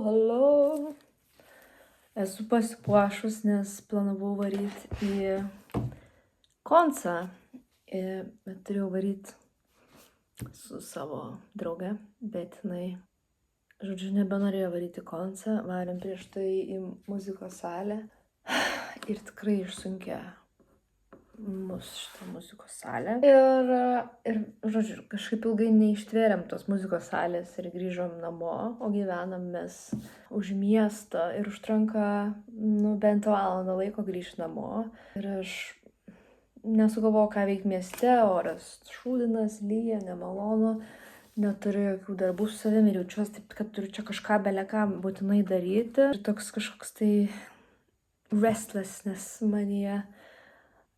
Hello. Esu pasipuošus, nes planavau varyti į koncą, bet turėjau varyti su savo drauge, bet jinai, nebenorėjo varyti į koncą, varėm prieš tai į muzikos salę ir tikrai išsunkė mus šitą muzikos salę. Ir kažkaip ilgai neištvėrėm tos muzikos salės ir grįžom namo, o gyvenam mes už miesto ir užtrunka, bent valandą laiko grįžti namo. Ir aš nesugalvojau, ką veikti mieste, oras šūdinas, lyja, nemalonu, neturiu jokių darbų su savimi ir jaučiuosi taip, kad turiu čia kažką beleką būtinai daryti. Ir toks kažkoks tai restlessness manyje.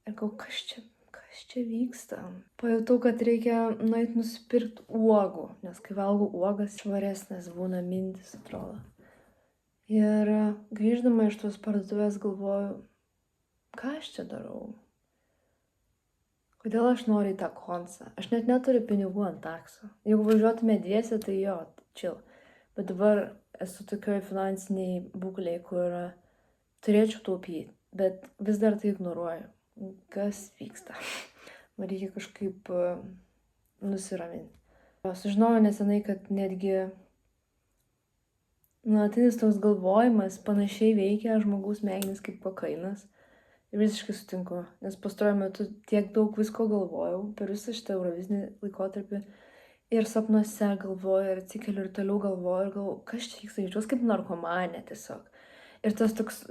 Ir galvoju, kas čia vyksta? Pajutau, kad reikia nueiti nusipirkti uogų, nes kai valgau uogas, švaresnės būna mintis, atrodo. Ir grįždama iš tos parduotuvės galvoju, ką aš čia darau? Kodėl aš noriu į tą koncą? Aš net neturiu pinigų ant takso. Jeigu važiuotume dviese, tai jo, chill. Bet dabar esu tokioj finansiniai būklėj, kur turėčiau taupyti, bet vis dar tai ignoruoju. Kas vyksta? Man reikia kažkaip nusiraminti. Sužinojau nesenai, kad netgi nuolatinis toks galvojimas panašiai veikia žmogaus smegenis kaip kokainas. Ir visiškai sutinku, nes pastaruoju metu tiek daug visko galvojau per visą šitą eurovizinį laikotarpį. Ir sapnuose galvoju, ir atsikeliu ir toliau galvoju, ir galvoju, kas čia vyksta, jaučiuosi kaip narkomanė tiesiog. Ir tas toks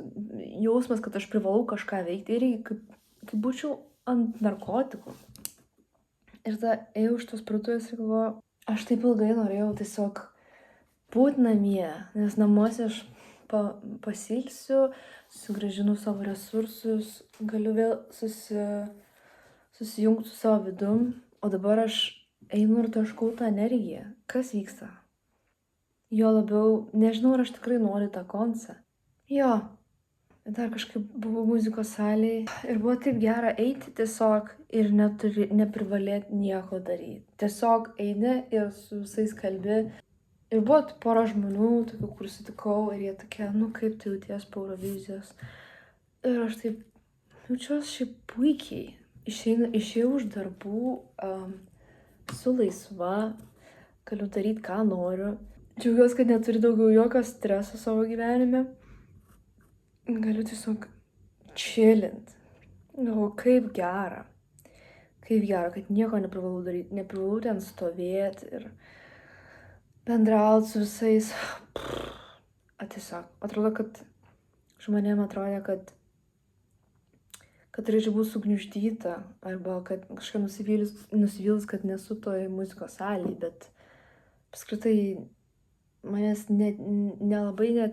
jausmas, kad aš privalau kažką veikti, irgi kaip būčiau ant narkotikų. Ir tada ėjau iš tos parduotuvės ir galvoju, aš taip ilgai norėjau tiesiog būti namie, nes namuose aš pasilsiu, sugrąžinu savo resursus, galiu vėl susijungti su savo vidum, o dabar aš einu ir taškau tą energiją. Kas vyksta? Jo labiau, nežinau, ar aš tikrai noriu tą koncą. Jo. Dar kažkaip buvau muzikos salėje ir buvo taip gera eiti tiesiog ir neprivalėti nieko daryti. Tiesiog eini ir su visais kalbi. Ir buvo pora žmonių, tokių, kur sutikau, ir jie tokie, kaip tu jauties po Eurovizijos. Ir aš taip jaučiuosi šiaip puikiai. Išėjau už darbų, su laisva, galiu daryti, ką noriu. Džiaugiuosi, kad neturiu daugiau jokio streso savo gyvenime. Galiu tiesiog chillint. Galvoju, kaip gera, kad nieko neprivalau daryti, neprivalau ten stovėti ir bendrauti su visais. Tiesiog, atrodo, kad žmonėm atrodė, kad turėčiau būti sugniuždyta, arba kad kažką nusivylus, kad nesu toj muzikos salėje, bet apskritai manęs nelabai net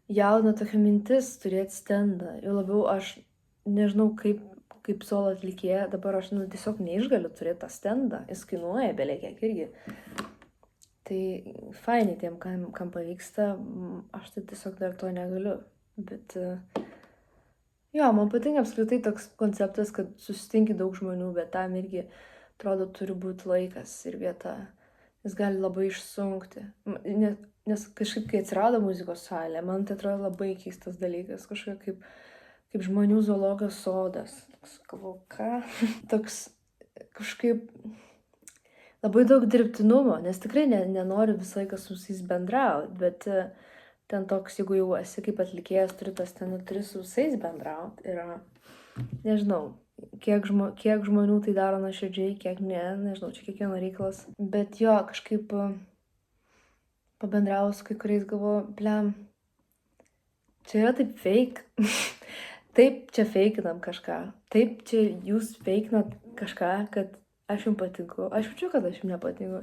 jaudina tokia mintis turėti stendą. Jau labiau aš nežinau, kaip solo atlikėja, dabar aš tiesiog neišgaliu turėti tą stendą. Jis kainuoja belekiek irgi. Tai fainai tiem, kam pavyksta, aš tai tiesiog dar to negaliu. Bet jo, man patinka apskritai toks konceptas, kad susitinki daug žmonių, bet tam irgi atrodo turi būti laikas ir vieta. Jis gali labai išsunkti. Nes kažkaip, kai atsirado muzikos salė, man tai atrodo labai keistas dalykas. Kažkaip kaip žmonių zoologijos sodas. Galvoju, ką? Toks kažkaip labai daug dirbtinumo, nes tikrai nenoriu visą laiką su visais bendrauti, bet ten toks, jeigu jau esi kaip atlikėjas, turi su visais bendrauti. Ir nežinau, kiek žmonių tai daro nuoširdžiai, kiek ne, nežinau, čia kiekvieno reikalas. Bet jo, kažkaip pabendravau su kai kuriais, galvoju, blem, čia yra taip fake. Taip čia feikinam kažką. Taip čia jūs feikinat kažką, kad aš jums patinku. Aš jaučiu, kad aš jums nepatinku.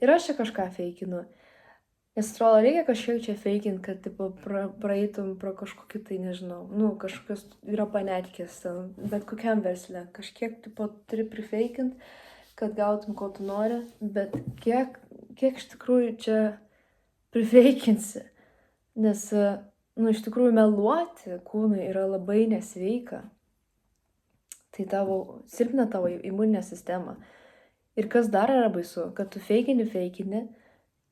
Ir aš čia kažką feikinu. Nes atrodo, reikia kažkiek čia feikint, kad tipo, praeitum pro kažkokį tai, nežinau, kažkokios yra panetkės, bet kokiam versle. Kažkiek tipo, turi prifeikint, kad gautum, ko tu nori, bet kiek iš tikrųjų čia prifeikinsi. Nes, iš tikrųjų meluoti kūnui yra labai nesveika. Tai silpna tavo imuninė sistema. Ir kas dar yra baisu, kad tu feikini,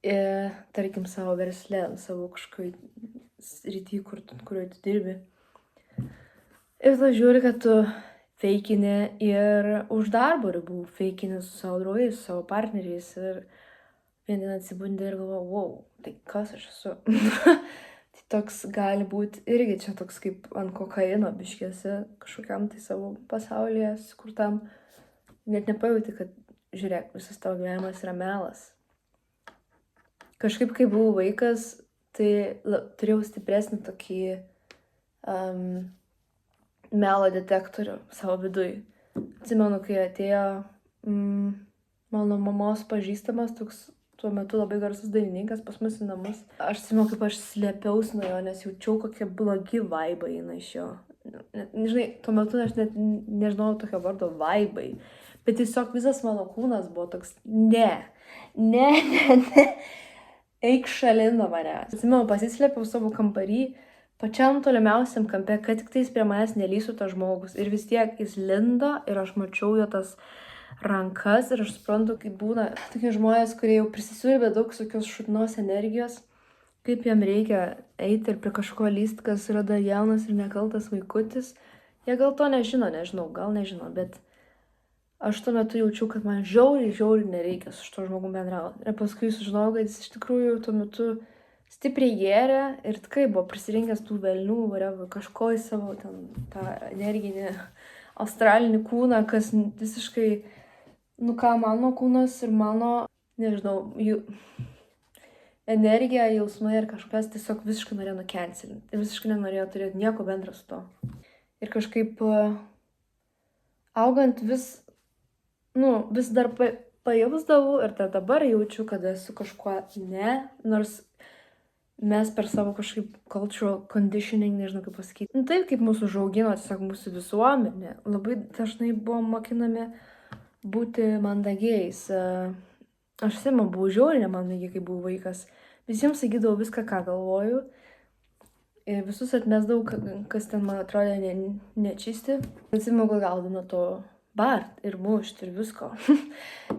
tarkim, savo versle, savo kažkokį srity, kurioje tu dirbi. Ir tu žiūri, kad tu feikini ir už darbo ribų, feikini su savo draugais, su savo partneriais ir vieną dieną atsibundi ir galvoji, wow, tai kas aš esu? Tai toks gali būti irgi čia toks kaip ant kokaino biškėse kažkokiam tai savo pasaulyje sukurtam. Net nepajauti, kad žiūrėk, visas tavo gyvenimas yra melas. Kažkaip, kai buvau vaikas, tai turėjau stipresnį tokį melo detektorių savo viduj. Atsimenu, kai atėjo mano mamos pažįstamas, toks tuo metu labai garsus dainininkas pas mus į namus. Aš atsimenu, kaip aš slėpiausi nuo jo, nes jaučiau, kokie blogi vaibai eina iš jo. Žinai, tuo metu aš net nežinojau tokio vardo vaibai, bet tiesiog visas mano kūnas buvo toks, ne, eik šalin nuo manęs. Atsimenu, pasislėpiau savo kambarį, pačiam tolimiausiam kampe, kad tik tais prie manęs nelysų tas žmogus. Ir vis tiek jis lindo ir aš mačiau jo tas rankas ir aš suprantu, kaip būna tokie žmonės, kurie jau prisisiurbė daug tokios šutinos energijos, kaip jam reikia eiti ir prie kažko lyst, kas yra dar jaunas ir nekaltas vaikutis. Jie gal to nežinau, gal nežino, bet aš tuo metu jaučiu, kad man žiauriai nereikia su šito žmogum bendrauti. Ir paskui sužinojau, kad jis iš tikrųjų tuo metu stipriai gėrė ir tikrai buvo prisirinkęs tų velnių, kažko į savo ten tą energinį astralinį kūną, kas visiškai, mano kūnas ir mano, nežinau, energija, jausmai ir kažkas tiesiog visiškai norėjo nukencelinti. Ir visiškai nenorėjo turėti nieko bendro su to. Ir kažkaip augant vis dar pajausdavau ir dabar jaučiu, kad esu kažkuo ne, nors mes per savo kažkaip cultural conditioning, nežinau kaip pasakyti. Taip, kaip mūsų užaugino, tiesiog mūsų visuomenė, labai dažnai buvom mokinami būti mandagiais. Aš buvau žiauriai nemandagiai, kai buvau vaikas. Visiems sakydavau viską, ką galvoju. Ir visus atmesdavau, kas ten man atrodė nečisti. Atsimenu, kad gaudavau nuo to bart ir mušti ir visko.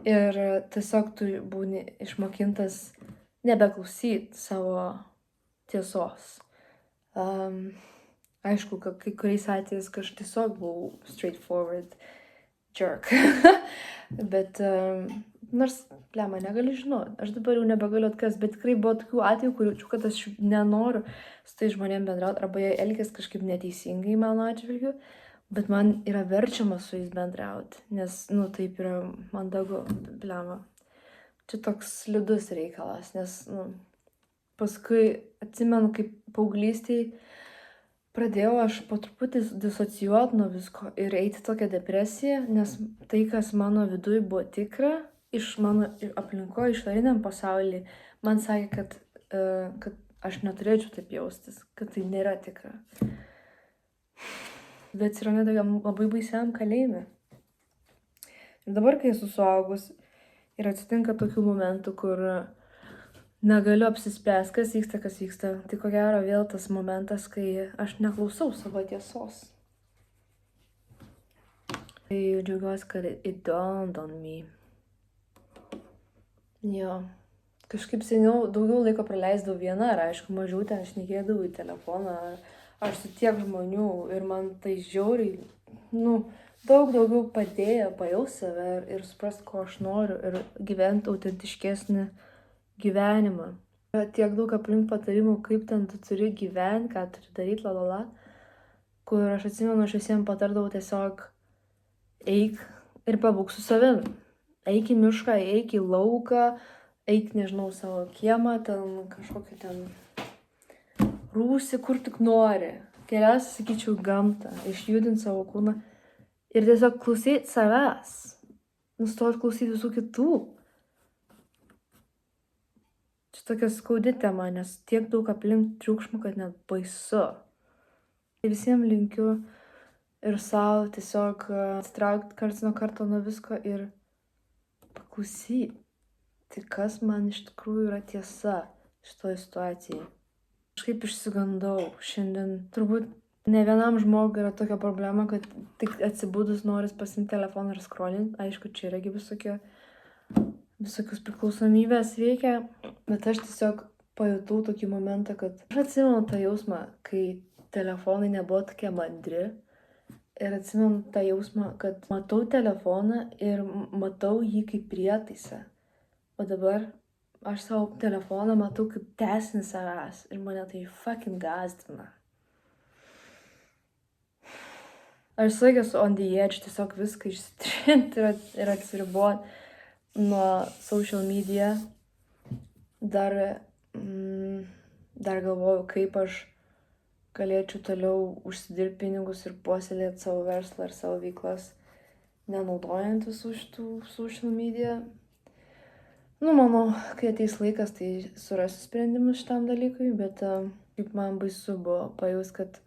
Ir tiesiog tu būni išmokintas nebeklausyti savo tiesos. Aišku, kai kuriais atvejais aš tiesiog buvau straightforward jerk. Bet nors, man negaliu žinoti, aš dabar jau nebegaliu atkast, bet tikrai buvo tokių atvejų, kur jaučiu, kad aš nenoriu su tai žmonėm bendrauti, arba jie elgiasi kažkaip neteisingai mano atžvilgiu, bet man yra verčiama su jais bendrauti, nes, taip yra mandagu, Čia toks slidus reikalas, nes, paskui atsimenu, kaip paauglystėj pradėjau aš po truputį disocijuoti nuo visko ir eiti tokią depresiją, nes tai, kas mano viduj buvo tikra, iš mano aplinko, išoriniam pasaulyje, man sakė, kad aš neturėčiau taip jaustis, kad tai nėra tikra. Bet atsiranda tokiam labai baisiam kalėjime. Ir dabar, kai esu suaugus, ir atsitinka tokių momentų, kur negaliu apsispręsti, kas vyksta. Tai ko gero vėl tas momentas, kai aš neklausau savo tiesos. Tai džiaugiuosi, kad it dawned on me. Jo. Kažkaip seniau daugiau laiko praleisdavau viena, ir aišku, mažiau ten šnekėdavau į telefoną. Aš su tiek žmonių ir man tai žiauriai, daug daugiau padėjo pajausti save ir suprasti, ko aš noriu ir gyventi autentiškesnį gyvenimą. Tiek daug aplink patarimų, kaip ten tu turi gyventi, ką turi daryti, kur aš atsimenu, aš visiems patardavau tiesiog eik ir pabūk su savim. Eik į mišką, eik į lauką, eik, nežinau, savo kiemą, ten kažkokį ten rūsį, kur tik nori. Geriausia, sakyčiau, gamtą, išjudinti savo kūną. Ir tiesiog klausyti savęs. Nustoti klausyti visų kitų. Čia tokia skaudi tema, nes tiek daug aplink triukšmų, kad net baisu. Visiems linkiu ir savo tiesiog atsitraukti karts nuo karto nuo visko ir paklausyti. Tai kas man iš tikrųjų yra tiesa šitoje situacijoje. Kažkaip išsigandau šiandien. Turbūt ne vienam žmogui yra tokia problema, kad tik atsibudus noris pasiimti telefoną ir scrollinti. Aišku, čia irgi visokios priklausomybės veikia, bet aš tiesiog pajutau tokį momentą, kad aš atsimenu tą jausmą, kai telefonai nebuvo tokie mandri. Ir atsimenu tą jausmą, kad matau telefoną ir matau jį kaip prietaisą. O dabar aš savo telefoną matau kaip tęsinį savęs ir mane tai fucking gąsdina. Aš visą laiką esu on the edge, tiesiog viską išsitrinti ir atsiriboti nuo social media. Dar galvoju, kaip aš galėčiau toliau užsidirbti pinigus ir puoselėti savo verslą ir savo veiklas, nenaudojant visų šitų social media. Manau, kai ateis laikas, tai surasiu sprendimus šitam dalykui, bet kaip man baisu buvo pajus, kad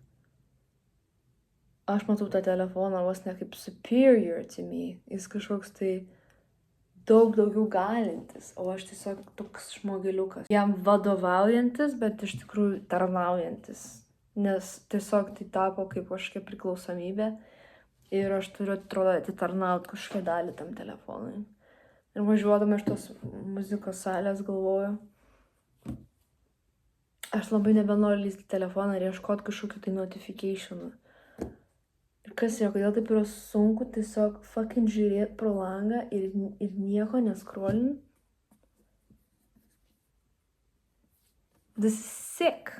aš matau tą telefoną vos ne kaip superior to me. Jis kažkoks tai daug daugiau galintis, o aš tiesiog toks žmogeliukas. Jam vadovaujantis, bet iš tikrųjų tarnaujantis. Nes tiesiog tai tapo kaip kažkokia priklausomybė ir aš turiu, atrodo, atitarnauti kažkokią dalį tam telefonui. Ir važiuodama iš tos muzikos salės galvoju, aš labai nebenoriu lysti telefoną ir ieškoti kažkokių tai notificationų. Ir kas yra, kodėl taip yra sunku tiesiog fucking žiūrėti pro langą ir nieko neskrolint? This is sick.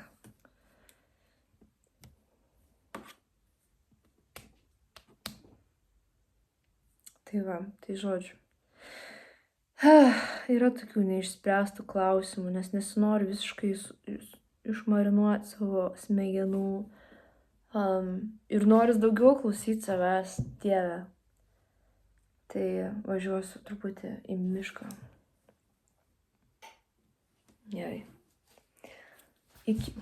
Tai va, tai žodžiu. Yra tokių neišspręstų klausimų, nes nesinori visiškai išmarinuoti savo smegenų. Ir noris daugiau klausyti savęs, Dieve. Tai važiuosiu truputį į mišką. Gerai. Iki.